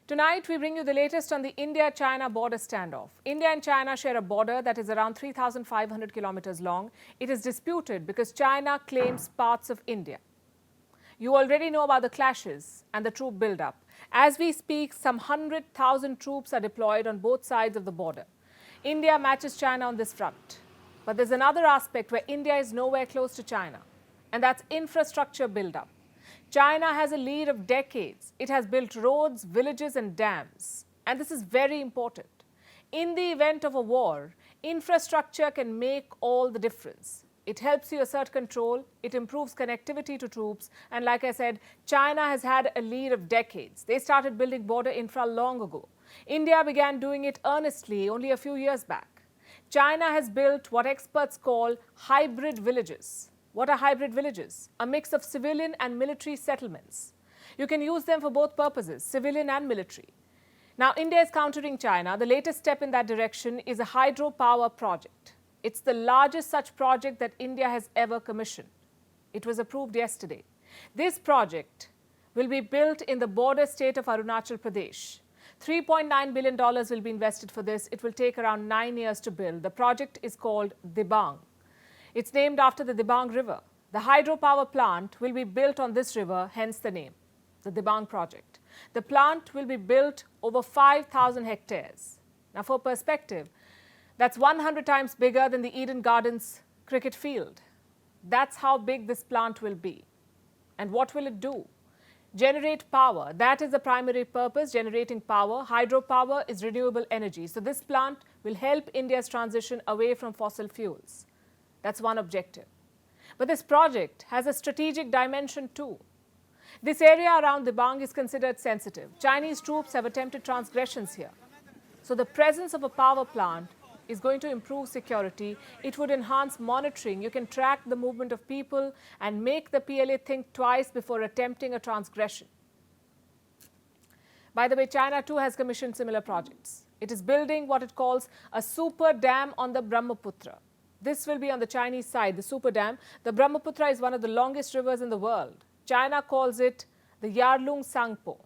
Tonight, we bring you the latest on the India-China border standoff. India and China share a border that is around 3,500 kilometers long. It is disputed because China claims parts of India. You already know about the clashes and the troop buildup. As we speak, some 100,000 troops are deployed on both sides of the border. India matches China on this front. But there's another aspect where India is nowhere close to China, and that's infrastructure buildup. China has a lead of decades. It has built roads, villages and dams. And this is very important. In the event of a war, infrastructure can make all the difference. It helps you assert control, it improves connectivity to troops, and like I said, China has had a lead of decades. They started building border infra long ago. India began doing it earnestly only a few years back. China has built what experts call hybrid villages. What are hybrid villages? A mix of civilian and military settlements. You can use them for both purposes, civilian and military. Now, India is countering China. The latest step in that direction is a hydropower project. It's the largest such project that India has ever commissioned. It was approved yesterday. This project will be built in the border state of Arunachal Pradesh. $3.9 billion will be invested for this. It will take around 9 years to build. The project is called Dibang. It's named after the Dibang River. The hydropower plant will be built on this river, hence the name, the Dibang project. The plant will be built over 5,000 hectares. Now, for perspective, that's 100 times bigger than the Eden Gardens cricket field. That's how big this plant will be. And what will it do? Generate power. That is the primary purpose, generating power. Hydropower is renewable energy. So this plant will help India's transition away from fossil fuels. That's one objective. But this project has a strategic dimension too. This area around Dibang is considered sensitive. Chinese troops have attempted transgressions here. So the presence of a power plant is going to improve security. It would enhance monitoring. You can track the movement of people and make the PLA think twice before attempting a transgression. By the way, China too has commissioned similar projects. It is building what it calls a super dam on the Brahmaputra. This will be on the Chinese side, the super dam. The Brahmaputra is one of the longest rivers in the world. China calls it the Yarlung Tsangpo.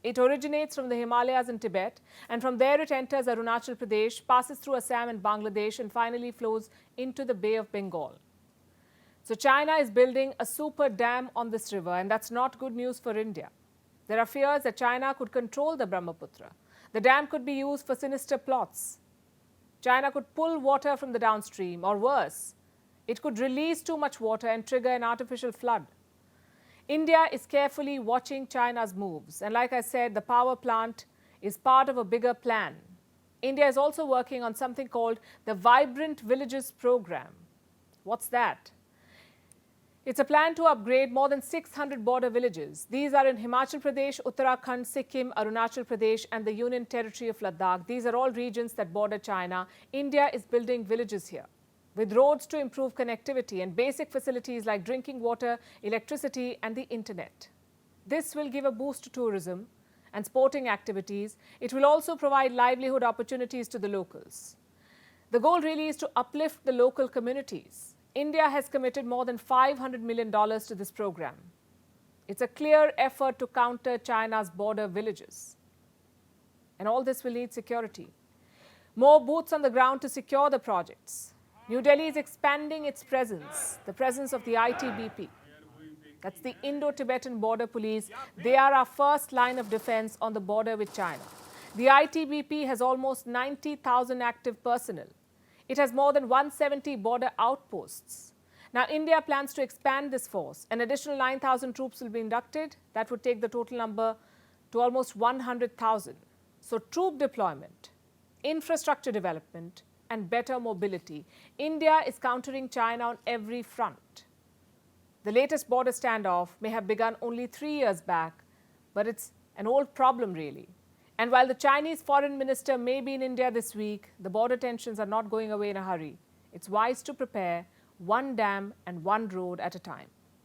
It originates from the Himalayas in Tibet, and from there it enters Arunachal Pradesh, passes through Assam and Bangladesh, and finally flows into the Bay of Bengal. So China is building a super dam on this river, and that's not good news for India. There are fears that China could control the Brahmaputra. The dam could be used for sinister plots. China could pull water from the downstream, or worse, it could release too much water and trigger an artificial flood. India is carefully watching China's moves. And like I said, the power plant is part of a bigger plan. India is also working on something called the Vibrant Villages Program. What's that? It's a plan to upgrade more than 600 border villages. These are in Himachal Pradesh, Uttarakhand, Sikkim, Arunachal Pradesh and the Union Territory of Ladakh. These are all regions that border China. India is building villages here with roads to improve connectivity and basic facilities like drinking water, electricity and the internet. This will give a boost to tourism and sporting activities. It will also provide livelihood opportunities to the locals. The goal really is to uplift the local communities. India has committed more than $500 million to this program. It's a clear effort to counter China's border villages. And all this will need security. More boots on the ground to secure the projects. New Delhi is expanding its presence, the presence of the ITBP. That's the Indo-Tibetan Border Police. They are our first line of defense on the border with China. The ITBP has almost 90,000 active personnel. It has more than 170 border outposts. Now, India plans to expand this force. An additional 9,000 troops will be inducted. That would take the total number to almost 100,000. So, troop deployment, infrastructure development, and better mobility. India is countering China on every front. The latest border standoff may have begun only 3 years back, but it's an old problem really. And while the Chinese foreign minister may be in India this week, the border tensions are not going away in a hurry. It's wise to prepare one dam and one road at a time.